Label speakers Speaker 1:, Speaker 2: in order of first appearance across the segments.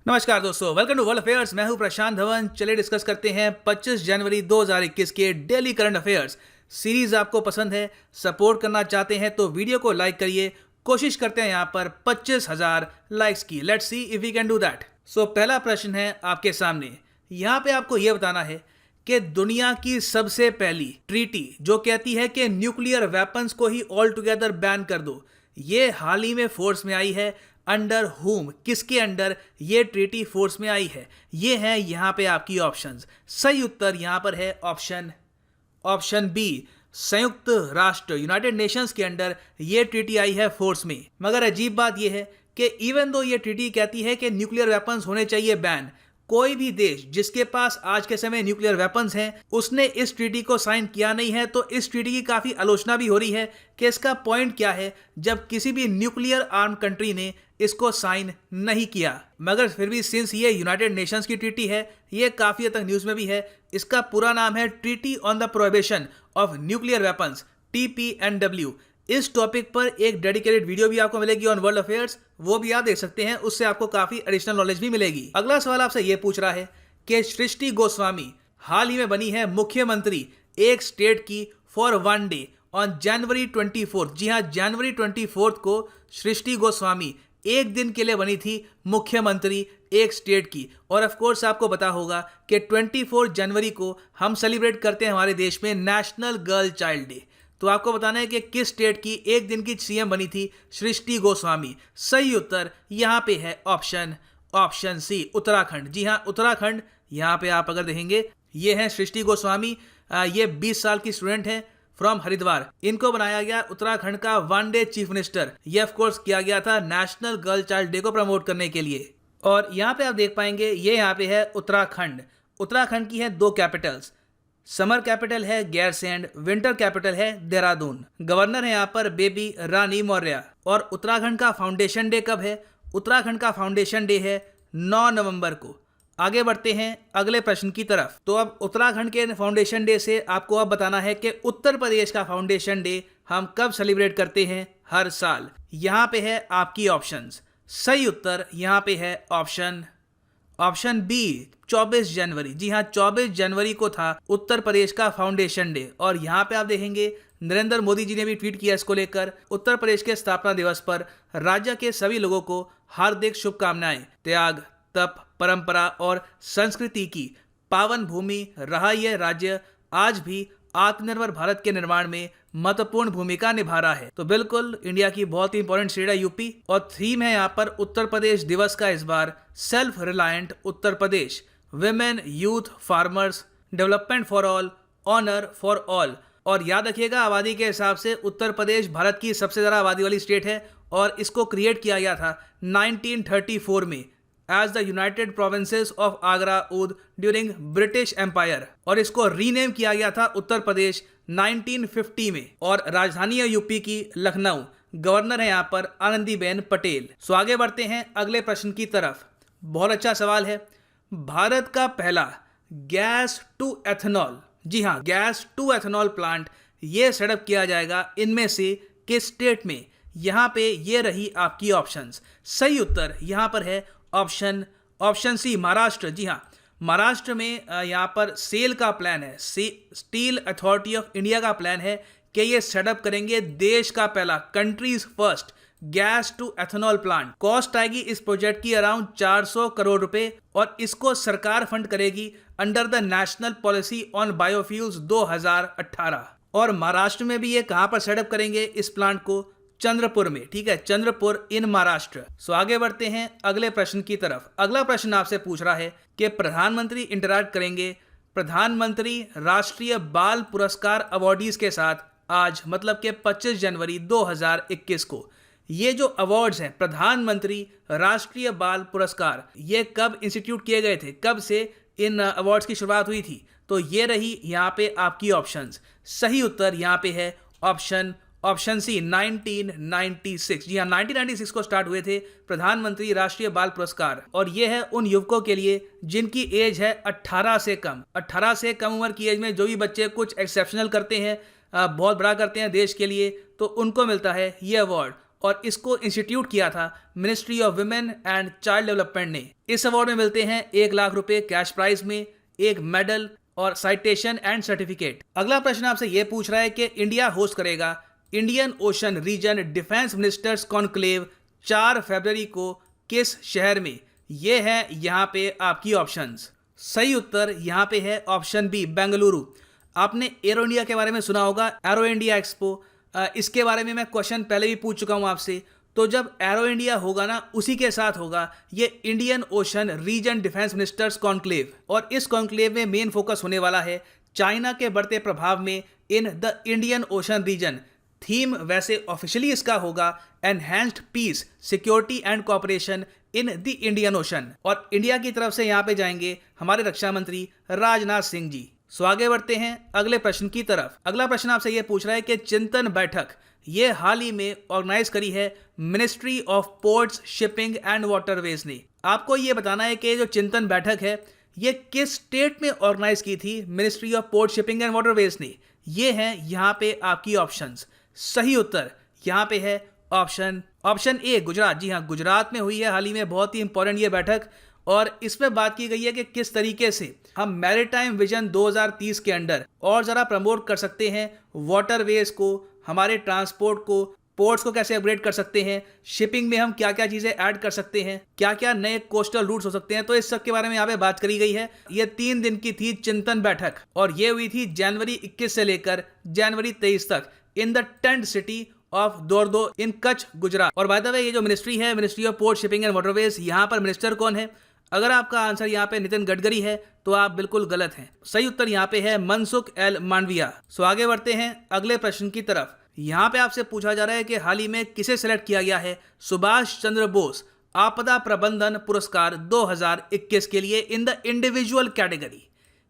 Speaker 1: नमस्कार दोस्तों, welcome to world affairs. मैं हूं प्रशांत धवन। चलिए डिस्कस करते हैं 25 जनवरी 2021 के डेली करंट अफेयर्स। सीरीज आपको पसंद है, सपोर्ट करना चाहते हैं तो वीडियो को लाइक करिए। कोशिश करते हैं यहां पर 25,000 लाइक्स की। Let's see if we can do that. So पहला प्रश्न है आपके सामने। यहां पे आपको यह बताना है कि दुनिया की सबसे पहली ट्रीटी जो कहती है कि न्यूक्लियर वेपन्स को ही ऑल टुगेदर बैन कर दो, ये हाल ही में फोर्स में आई है। अंडर हुम, किसके अंडर ये ट्रीटी फोर्स में आई है? ये है यहाँ पे आपकी ऑप्शंस। सही उत्तर यहाँ पर है ऑप्शन बी, संयुक्त राष्ट्र यूनाइटेड नेशंस के अंडर ये ट्रीटी आई है फोर्स में। मगर अजीब बात यह है कि इवन दो ये ट्रीटी कहती है कि न्यूक्लियर वेपन्स होने चाहिए बैन, कोई भी देश जिसके पास आज के समय न्यूक्लियर वेपन्स हैं उसने इस ट्रीटी को साइन किया नहीं है। तो इस ट्रीटी की काफ़ी आलोचना भी हो रही है कि इसका पॉइंट क्या है जब किसी भी न्यूक्लियर आर्म कंट्री ने इसको साइन नहीं किया। मगर फिर भी सिंस ये यूनाइटेड नेशंस की ट्रीटी है, ये काफ़ी हद तक न्यूज़ में भी है। इसका पूरा नाम है treaty on the prohibition of nuclear weapons, TPNW। इस टॉपिक पर एक डेडिकेटेड वीडियो भी आपको मिलेगी ऑन वर्ल्ड अफेयर्स, वो भी आप देख सकते हैं। उससे आपको काफी एडिशनल नॉलेज भी मिलेगी। अगला सवाल आपसे ये पूछ रहा है कि सृष्टि गोस्वामी हाल ही में बनी है मुख्यमंत्री एक स्टेट की for one day on January 24। जी हाँ, जनवरी 24 को सृष्टि गोस्वामी एक दिन के लिए बनी थी मुख्यमंत्री एक स्टेट की। और ऑफ कोर्स आपको पता होगा कि 24 जनवरी को हम सेलिब्रेट करते हैं हमारे देश में नेशनल गर्ल चाइल्ड डे। तो आपको बताना है कि किस स्टेट की एक दिन की सीएम बनी थी सृष्टि गोस्वामी। सही उत्तर यहाँ पे है ऑप्शन सी, उत्तराखंड। जी हाँ, उत्तराखंड। यहाँ पे आप अगर देखेंगे ये है सृष्टि गोस्वामी। ये 20 साल की स्टूडेंट है फ्रॉम हरिद्वार। इनको बनाया गया उत्तराखंड का वन डे चीफ मिनिस्टर। ये ऑफ कोर्स किया गया था नेशनल गर्ल चाइल्ड डे को प्रमोट करने के लिए। और यहाँ पे आप देख पाएंगे ये यहाँ पे है उत्तराखंड। उत्तराखंड की है दो कैपिटल्स, समर कैपिटल है गैरसैंण, विंटर कैपिटल है देहरादून। गवर्नर है यहाँ पर बेबी रानी मौर्य। और उत्तराखंड का फाउंडेशन डे कब है? उत्तराखंड का फाउंडेशन डे है 9 नवंबर को। आगे बढ़ते हैं अगले प्रश्न की तरफ। तो अब उत्तराखंड के फाउंडेशन डे से आपको अब बताना है कि उत्तर प्रदेश का फाउंडेशन डे हम कब सेलिब्रेट करते हैं हर साल। यहाँ पे है आपकी ऑप्शंस। सही उत्तर यहाँ पे है ऑप्शन बी, 24 जनवरी। जी हाँ, 24 जनवरी को था उत्तर प्रदेश का फाउंडेशन डे। और यहाँ पे आप देखेंगे नरेंद्र मोदी जी ने भी ट्वीट किया इसको लेकर। उत्तर प्रदेश के स्थापना दिवस पर राज्य के सभी लोगों को हार्दिक शुभकामनाएं। त्याग, तप, परंपरा और संस्कृति की पावन भूमि रहा यह राज्य आज भी आत्मनिर्भर भारत के निर्माण में महत्वपूर्ण भूमिका निभा रहा है। तो बिल्कुल इंडिया की बहुत ही इंपॉर्टेंट स्टेट है यूपी। और थीम है यहाँ पर उत्तर प्रदेश दिवस का इस बार self reliant Uttar Pradesh, women, youth, farmers, development for all, honour for all. और याद रखिएगा आबादी के हिसाब से उत्तर प्रदेश भारत की सबसे ज़्यादा आबादी वाली स्टेट है। और इसको क्रिएट किया गया था 1934 में as the United Provinces of Agra Oudh during British Empire. और इसको रीनेम किया गया था उत्तर प्रदेश 1950 में। और राजधानी है यूपी की लखनऊ। गवर्नर है यहाँ पर आनंदीबेन पटेल। सो आगे बढ़ते हैं अगले प्रश्न की तरफ। बहुत अच्छा सवाल है। भारत का पहला गैस टू एथेनॉल, जी हाँ, गैस टू एथेनॉल प्लांट ये सेटअप किया जाएगा इनमें से किस स्टेट में? यहाँ पे ये रही आपकी ऑप्शंस। सही उत्तर यहाँ पर है ऑप्शन सी, महाराष्ट्र। जी हाँ, महाराष्ट्र में यहाँ पर सेल का प्लान है, स्टील अथॉरिटी ऑफ इंडिया का प्लान है कि ये सेटअप करेंगे देश का पहला, countries first gas to ethanol plant. Cost आएगी इस प्रोजेक्ट की अराउंड 400 करोड़ रुपए। और इसको सरकार फंड करेगी under the national policy on biofuels 2018। और महाराष्ट्र में भी ये कहां पर सेटअप करेंगे इस प्लांट को? चंद्रपुर में। ठीक है, चंद्रपुर इन महाराष्ट्र। सो आगे बढ़ते हैं अगले प्रश्न की तरफ। अगला प्रश्न आपसे पूछ रहा है कि प्रधानमंत्री इंटरैक्ट करेंगे प्रधानमंत्री राष्ट्रीय बाल पुरस्कार अवॉर्डीज के साथ आज, मतलब कि 25 जनवरी 2021 को। ये जो अवार्ड्स हैं प्रधानमंत्री राष्ट्रीय बाल पुरस्कार, ये कब इंस्टीट्यूट किए गए थे, कब से इन अवार्ड्स की शुरुआत हुई थी? तो ये रही यहाँ पे आपकी ऑप्शंस। सही उत्तर यहाँ पे है ऑप्शन सी, 1996। जी हाँ, 1996 को स्टार्ट हुए थे प्रधानमंत्री राष्ट्रीय बाल पुरस्कार। और ये है उन युवकों के लिए जिनकी एज है 18 से कम। 18 से कम उम्र की एज में जो भी बच्चे कुछ एक्सेप्शनल करते हैं, बहुत बड़ा करते हैं देश के लिए, तो उनको मिलता है ये अवार्ड। और इसको इंस्टीट्यूट किया था ministry of women and child development ने। इस अवार्ड में मिलते हैं 1 लाख रुपए कैश प्राइज में, एक मेडल और साइटेशन एंड सर्टिफिकेट। अगला प्रश्न आपसे यह पूछ रहा है कि इंडिया होस्ट करेगा Indian Ocean region defence ministers conclave 4 फरवरी को किस शहर में? ये है यहाँ पे आपकी ऑप्शंस। सही उत्तर यहाँ पे है ऑप्शन बी, बेंगलुरु। आपने एरो इंडिया के बारे में सुना होगा, एरो इंडिया एक्सपो। इसके बारे में मैं क्वेश्चन पहले भी पूछ चुका हूँ आपसे। तो जब एरो इंडिया होगा ना, उसी के साथ होगा ये Indian Ocean region defence ministers conclave. और इस कॉन्क्लेव में मेन फोकस होने वाला है चाइना के बढ़ते प्रभाव में in the Indian Ocean region. Theme वैसे ऑफिशियली इसका होगा enhanced peace, security and cooperation in the Indian Ocean. और इंडिया की तरफ से यहाँ पे जाएंगे हमारे रक्षा मंत्री राजनाथ सिंह जी। सो आगे बढ़ते हैं अगले प्रश्न की तरफ। अगला प्रश्न आपसे यह पूछ रहा है कि चिंतन बैठक ये हाल ही में ऑर्गेनाइज करी है ministry of ports, shipping and waterways ने। आपको ये बताना है कि जो चिंतन बैठक है ये किस स्टेट में ऑर्गेनाइज की थी ministry of port, shipping and waterways ने। ये हैं यहाँ पे आपकी ऑप्शंस। सही उत्तर यहाँ पे है ऑप्शन ए, गुजरात। जी हाँ, गुजरात में हुई है हाल ही में, बहुत ही इंपॉर्टेंट ये बैठक। और इसमें बात की गई है कि किस तरीके से हम मैरीटाइम विजन 2030 के अंडर और ज़रा प्रमोट कर सकते हैं वाटरवेज को, हमारे ट्रांसपोर्ट को, पोर्ट्स को कैसे अपग्रेड कर सकते हैं, शिपिंग में हम क्या क्या चीज़ें ऐड कर सकते हैं, क्या क्या नए कोस्टल रूट्स हो सकते हैं। तो इस सब के बारे में यहाँ पे बात करी गई है। ये 3 दिन की थी चिंतन बैठक और ये हुई थी जनवरी 21 से लेकर जनवरी 23 तक in the tent city of Dhordo in Kutch, Gujarat. और बाय द वे ये जो मिनिस्ट्री है, ministry of port, shipping and waterways, यहाँ पर मिनिस्टर कौन है? अगर आपका आंसर यहाँ पे नितिन गडकरी है तो आप बिल्कुल गलत हैं। सही उत्तर यहाँ पे है मनसुख एल मांडविया। सो आगे बढ़ते हैं अगले प्रश्न की तरफ। यहाँ पे आपसे पूछा जा रहा है कि हाल ही में किसे सेलेक्ट किया गया है सुभाष चंद्र बोस आपदा प्रबंधन पुरस्कार 2021 के लिए इन द इंडिविजुअल कैटेगरी।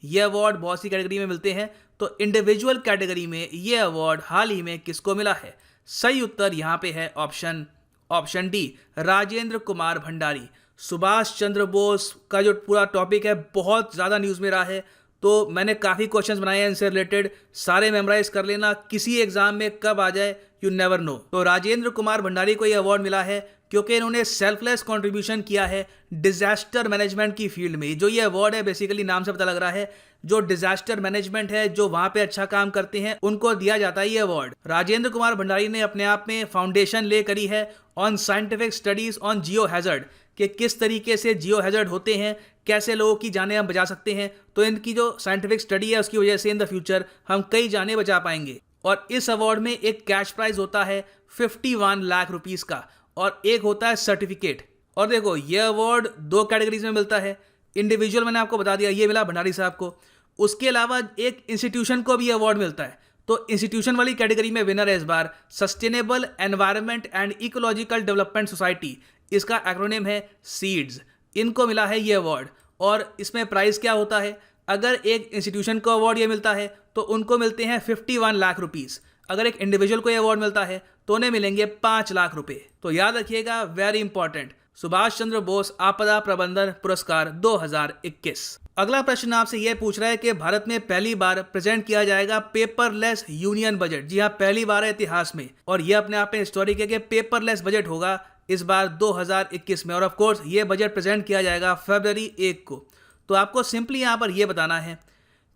Speaker 1: ये अवार्ड बहुत सी कैटेगरी में मिलते हैं, तो इंडिविजुअल कैटेगरी में ये अवार्ड हाल ही में किसको मिला है? सही उत्तर यहाँ पे है ऑप्शन डी, राजेंद्र कुमार भंडारी। सुभाष चंद्र बोस का जो पूरा टॉपिक है बहुत ज़्यादा न्यूज़ में रहा है, तो मैंने काफ़ी क्वेश्चंस बनाए हैं इनसे रिलेटेड, सारे मेमोराइज कर लेना, किसी एग्जाम में कब आ जाए यू नेवर नो। तो राजेंद्र कुमार भंडारी को ये अवार्ड मिला है क्योंकि इन्होंने सेल्फलेस कंट्रीब्यूशन किया है डिजास्टर मैनेजमेंट की फील्ड में। जो ये अवार्ड है बेसिकली नाम से पता लग रहा है, जो डिजास्टर मैनेजमेंट है, जो वहां पे अच्छा काम करते हैं उनको दिया जाता है ये अवार्ड। राजेंद्र कुमार भंडारी ने अपने आप में फाउंडेशन ले करी है on scientific studies on Jio hazard, कि किस तरीके से जियो हैजर्ड होते हैं, कैसे लोगों की जानें हम बचा सकते हैं। तो इनकी जो साइंटिफिक स्टडी है उसकी वजह से इन द फ्यूचर हम कई जानें बचा पाएंगे। और इस अवार्ड में एक कैश प्राइज होता है 51 लाख रुपीज़ का और एक होता है सर्टिफिकेट। और देखो ये अवार्ड 2 कैटेगरीज में मिलता है। इंडिविजुअल मैंने आपको बता दिया, ये मिला भंडारी साहब को। उसके अलावा एक इंस्टीट्यूशन को भी अवार्ड मिलता है। तो इंस्टीट्यूशन वाली कैटेगरी में विनर है इस बार sustainable environment and ecological development society, इसका एक्रोनिम है सीड्स। इनको मिला है ये अवार्ड। और इसमें प्राइस क्या होता है? अगर एक इंस्टीट्यूशन को अवार्ड ये मिलता है तो उनको मिलते हैं 51 लाख रुपीज़। अगर एक इंडिविजुअल को ये अवार्ड मिलता है तो उन्हें मिलेंगे 5 लाख रुपए। तो याद रखिएगा, वेरी इंपॉर्टेंट, सुभाष चंद्र बोस आपदा प्रबंधन पुरस्कार 2021। अगला प्रश्न आपसे यह पूछ रहा है कि भारत में पहली बार प्रेजेंट किया जाएगा पेपरलेस यूनियन बजट। जी हाँ, पहली बार है इतिहास में, और यह अपने आप में हिस्टोरिक है कि पेपरलेस बजट होगा इस बार 2021 में। और ऑफ कोर्स ये बजट प्रेजेंट किया जाएगा फरवरी 1 को। तो आपको सिंपली यहाँ पर यह बताना है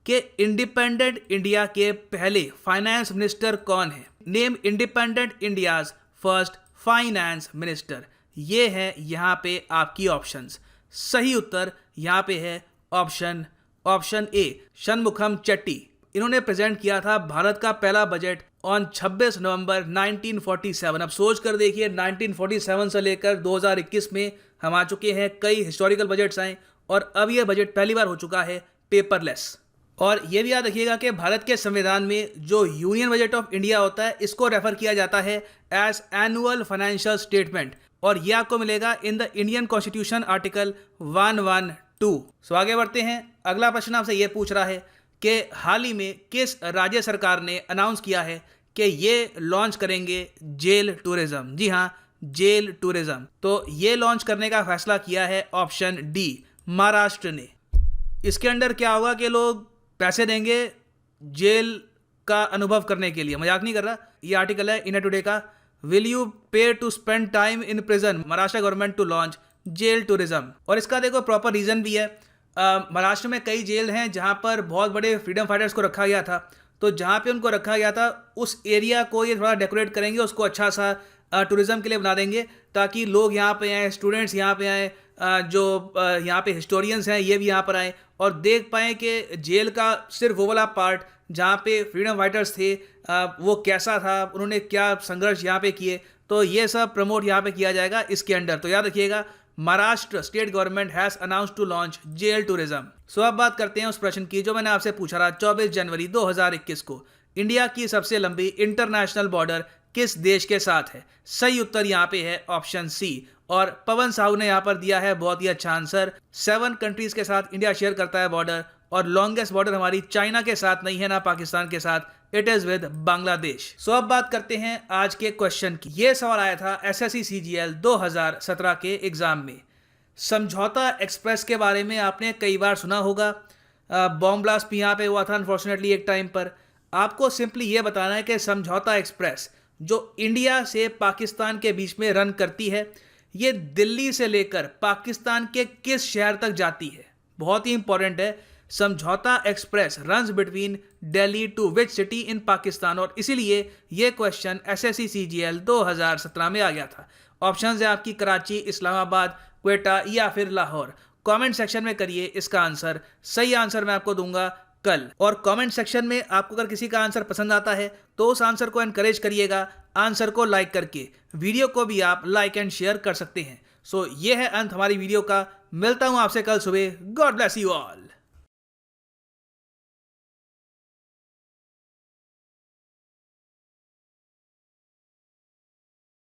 Speaker 1: कि इंडिपेंडेंट इंडिया के पहले फाइनेंस मिनिस्टर कौन है। Name independent India's first finance minister. ये है यहाँ पे आपकी ऑप्शंस। सही उत्तर यहाँ पे है ऑप्शन ए, शनमुखम चेट्टी। इन्होंने प्रेजेंट किया था भारत का पहला बजट ऑन 26 नवंबर 1947। अब सोच कर देखिए, 1947 से लेकर 2021 में हम आ चुके हैं, कई हिस्टोरिकल बजट्स आए और अब यह बजट पहली बार हो चुका है पेपरलेस। और यह भी याद रखिएगा कि भारत के संविधान में जो यूनियन बजट ऑफ इंडिया होता है इसको रेफर किया जाता है एज एनुअल फाइनेंशियल स्टेटमेंट, और यह आपको मिलेगा इन द इंडियन कॉन्स्टिट्यूशन आर्टिकल 112। सो आगे बढ़ते हैं। अगला प्रश्न आपसे यह पूछ रहा है कि हाल ही में किस राज्य सरकार ने अनाउंस किया है कि ये लॉन्च करेंगे जेल टूरिज्म। जी हाँ, जेल टूरिज्म। तो ये लॉन्च करने का फैसला किया है ऑप्शन डी, महाराष्ट्र ने। इसके अंडर क्या होगा कि लोग पैसे देंगे जेल का अनुभव करने के लिए। मजाक नहीं कर रहा, ये आर्टिकल है इंडिया टुडे का। Will you pay to spend time in prison, Maharashtra government to launch jail tourism. और इसका देखो प्रॉपर रीज़न भी है। महाराष्ट्र में कई जेल हैं जहाँ पर बहुत बड़े फ्रीडम फाइटर्स को रखा गया था, तो जहाँ पे उनको रखा गया था उस एरिया को ये थोड़ा डेकोरेट करेंगे, उसको अच्छा सा टूरिज़्म के लिए बना देंगे ताकि लोग यहाँ पे आएँ, स्टूडेंट्स यहाँ पे आएँ, जो यहाँ पे हिस्टोरियंस हैं ये भी यहाँ पर आएँ और देख पाएँ कि जेल का सिर्फ वो वाला पार्ट जहाँ पे फ्रीडम फाइटर्स थे वो कैसा था, उन्होंने क्या संघर्ष यहाँ पे किए। तो ये सब प्रमोट यहाँ पे किया जाएगा इसके अंडर। तो याद रखिएगा, Maharashtra state government has announced to launch jail tourism. So अब बात करते हैं उस प्रश्न की जो मैंने आपसे पूछा था 24 जनवरी 2021 को। इंडिया की सबसे लंबी इंटरनेशनल बॉर्डर किस देश के साथ है? सही उत्तर यहाँ पे है ऑप्शन सी। और पवन साहू ने यहाँ पर दिया है बहुत ही अच्छा आंसर। 7 कंट्रीज के साथ इंडिया शेयर करता है बॉर्डर और लॉन्गेस्ट बॉर्डर हमारी चाइना के साथ नहीं है ना पाकिस्तान के साथ, इट इज विद बांग्लादेश। सो अब बात करते हैं आज के क्वेश्चन की। ये सवाल आया था एसएससी सीजीएल 2017 के एग्जाम में। समझौता एक्सप्रेस के बारे में आपने कई बार सुना होगा, बॉम्ब ब्लास्ट भी यहाँ पे हुआ था अनफॉर्चुनेटली एक टाइम पर। आपको सिंपली ये बताना है कि समझौता एक्सप्रेस जो इंडिया से पाकिस्तान के बीच में रन करती है, ये दिल्ली से लेकर पाकिस्तान के किस शहर तक जाती है? बहुत ही इंपॉर्टेंट है। Samjhauta express runs between Delhi to which city in Pakistan. और इसीलिए ये क्वेश्चन एसएससी सीजीएल 2017 में आ गया था। ऑप्शंस है आपकी कराची, इस्लामाबाद, क्वेटा या फिर लाहौर। कमेंट सेक्शन में करिए इसका आंसर। सही आंसर मैं आपको दूंगा कल। और कमेंट सेक्शन में आपको अगर किसी का आंसर पसंद आता है तो उस आंसर को एनकरेज करिएगा आंसर को लाइक करके। वीडियो को भी आप लाइक एंड शेयर कर सकते हैं। सो ये है अंत हमारी वीडियो का। मिलता हूं आपसे कल सुबह। God bless you all.